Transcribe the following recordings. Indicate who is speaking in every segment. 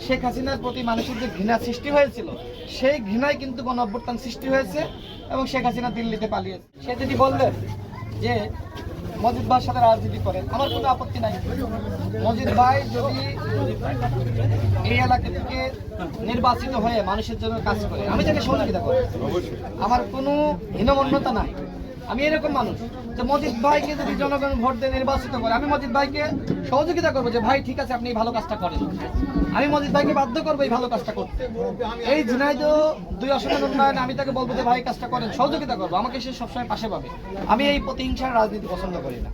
Speaker 1: শেখ হাসিনার প্রতি মানুষের যে ঘৃণা সৃষ্টি হয়েছিল সেই ঘৃণায় কিন্তু গণ অভ্যুত্থান সৃষ্টি হয়েছে এবং শেখ হাসিনা দিল্লিতে পালিয়েছে। সে যদি বললেন যে মজিদ ভাইয়ের সাথে রাজনীতি করেন, আমার কোনো আপত্তি নাই। মজিদ ভাই যদি এই এলাকা থেকে নির্বাচিত হয়ে মানুষের জন্য কাজ করে, আমি তাকে সহযোগিতা করি, আমার কোনো হীনমন্যতা নাই। আমি এরকম মানুষ যে মজিদ ভাইকে যদি জনগণ ভোট দিয়ে নির্বাচিত করে, আমি মজিদ ভাইকে সহযোগিতা করবো যে ভাই ঠিক আছে আপনি এই ভালো কাজটা করেন। আমি মজিদ ভাইকে বাধ্য করবো এই ভালো কাজটা করতে। এই ঝিনাইদহ 2 আসনের উন্নয়নে আমি তাকে বলবো যে ভাই কাজটা করেন, সহযোগিতা করবো, আমাকে সে সবসময় পাশে পাবে। আমি এই প্রতিহিংসার রাজনীতি পছন্দ করি না।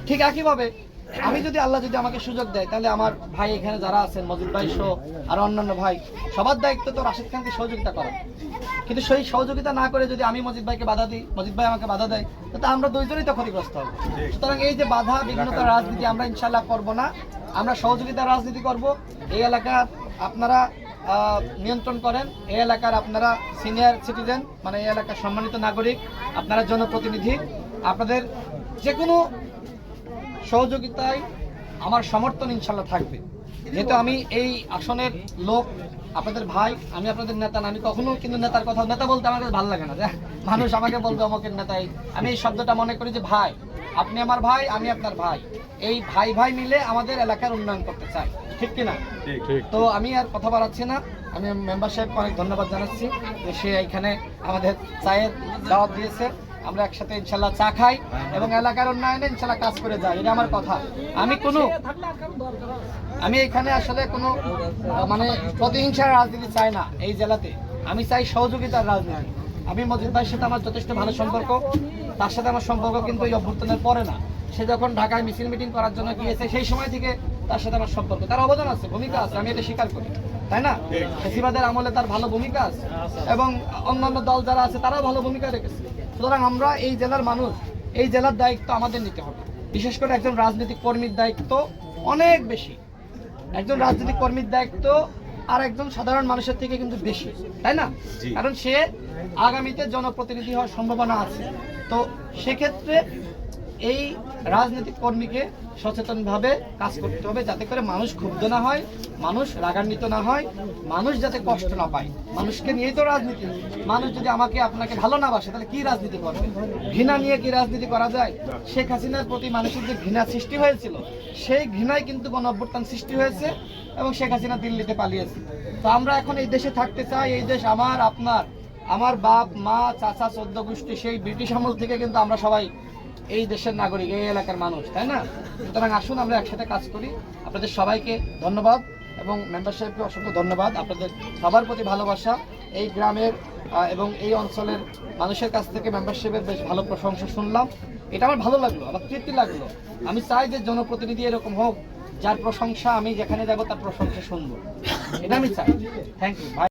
Speaker 1: ঠিক একইভাবে আমি যদি আল্লাহ যদি আমাকে সুযোগ দেয়, তাহলে আমার ভাই এখানে যারা আছেন মজিদ ভাই সহ আর অন্যান্য ভাই, সবার দায়িত্ব তো রাশেদ খানকে সহযোগিতা করা। কিন্তু সেই সহযোগিতা না করে যদি আমি মজিদ ভাইকে বাধা দিই, মজিদ ভাই আমাকে বাধা দেয়, তো আমরা দুইজনই তো ক্ষতিগ্রস্ত হব। সুতরাং এই যে বাধা বিঘ্নতার রাজনীতি আমরা ইনশাল্লাহ করব না, আমরা সহযোগিতার রাজনীতি করব। এই এলাকার আপনারা নিয়ন্ত্রণ করেন, এই এলাকার আপনারা সিনিয়র সিটিজেন, মানে এই এলাকার সম্মানিত নাগরিক, আপনারা জনপ্রতিনিধি, আপনাদের যে কোনো সহযোগিতায় আমার সমর্থন ইনশাল্লাহ থাকবে। যেহেতু আমি এই আসনের লোক, আপনাদের ভাই, আমি আপনাদের নেতা না। আমি কখনো কিন্তু নেতার কথা, নেতা বলতে আমার কাছে ভালো লাগে না। মানুষ আমাকে বলবে অমকের নেতাই, আমি এই শব্দটা মনে করি যে ভাই, আপনি আমার ভাই, আমি আপনার ভাই, এই ভাই ভাই মিলে আমাদের এলাকার উন্নয়ন করতে চাই, ঠিক কিনা? তো আমি আর কথা বাড়াচ্ছি না। আমি মেম্বার সাহেবকে অনেক ধন্যবাদ জানাচ্ছি যে সে এইখানে আমাদের চায়ের দাওয়াত দিয়েছে। আমরা একসাথে ইনশাল্লাহ চা খাই এবং এলাকার উন্নয়নে ইনশাল্লাহ কাজ করে যাই, এটা আমার কথা। আমি এখানে আসলে কোনো মানে প্রতিহিংসার রাজনীতি চাই না এই জেলাতে। আমি চাই সহযোগিতার রাজনীতি। আমি মজিদ ভাইয়ের সাথে আমার যথেষ্ট ভালো সম্পর্ক, তার সাথে আমার সম্পর্ক কিন্তু এই অভ্যুত্থানের পরে না। সে যখন ঢাকায় মিছিল মিটিং করার জন্য গিয়েছে সেই সময় থেকে তার সাথে আমার সম্পর্ক, তার অবদান আছে, ভূমিকা আছে, আমি এটা স্বীকার করি, তাই না? ফেসিবাদের আমলে তার ভালো ভূমিকা আছে এবং অন্যান্য দল যারা আছে তারাও ভালো ভূমিকা রেখেছে। সুতরাং আমরা এই জেলার মানুষ, এই জেলার দায়িত্ব আমাদের নিতে হবে। বিশেষ করে একজন রাজনৈতিক কর্মীর দায়িত্ব অনেক বেশি। একজন রাজনৈতিক কর্মীর দায়িত্ব আর একজন সাধারণ মানুষের থেকে কিন্তু বেশি, তাই না? কারণ সে আগামীতে জনপ্রতিনিধি হওয়ার সম্ভাবনা আছে। তো সেক্ষেত্রে এই রাজনৈতিক কর্মীকে সচেতনভাবে কাজ করতে হবে, যাতে করে মানুষ ক্ষুব্ধ না হয়, মানুষ রাগান্বিত না হয়, মানুষ যাতে কষ্ট না পায়। মানুষকে নিয়েই তো রাজনীতি। মানুষ যদি আমাকে আপনাকে ভালো না বাসে, তাহলে কি রাজনীতি করবে? ঘৃণা নিয়ে কি রাজনীতি করা যায়? শেখ হাসিনার প্রতি মানুষের যে ঘৃণা সৃষ্টি হয়েছিল সেই ঘৃণায় কিন্তু গণ অভ্যুত্থান সৃষ্টি হয়েছে এবং শেখ হাসিনা দিল্লিতে পালিয়েছে। তো আমরা এখন এই দেশে থাকতে চাই। এই দেশ আমার, আপনার, আমার বাপ মা চাচা 14 গোষ্ঠী, সেই ব্রিটিশ আমল থেকে কিন্তু আমরা সবাই এই দেশের নাগরিক, এই এলাকার মানুষ, তাই না? সুতরাং আসুন আমরা একসাথে কাজ করি। আপনাদের সবাইকে ধন্যবাদ এবং মেম্বার সাহেবকে অসংখ্য ধন্যবাদ। আপনাদের সবার প্রতি ভালোবাসা। এই গ্রামের এবং এই অঞ্চলের মানুষের কাছ থেকে মেম্বারশিপের বেশ ভালো প্রশংসা শুনলাম, এটা আমার ভালো লাগলো, আমার তৃপ্তি লাগলো। আমি চাই যে জনপ্রতিনিধি এরকম হোক, যার প্রশংসা আমি যেখানে যাব তার প্রশংসা শুনবো, এটা আমি চাই। থ্যাংক ইউ ভাই।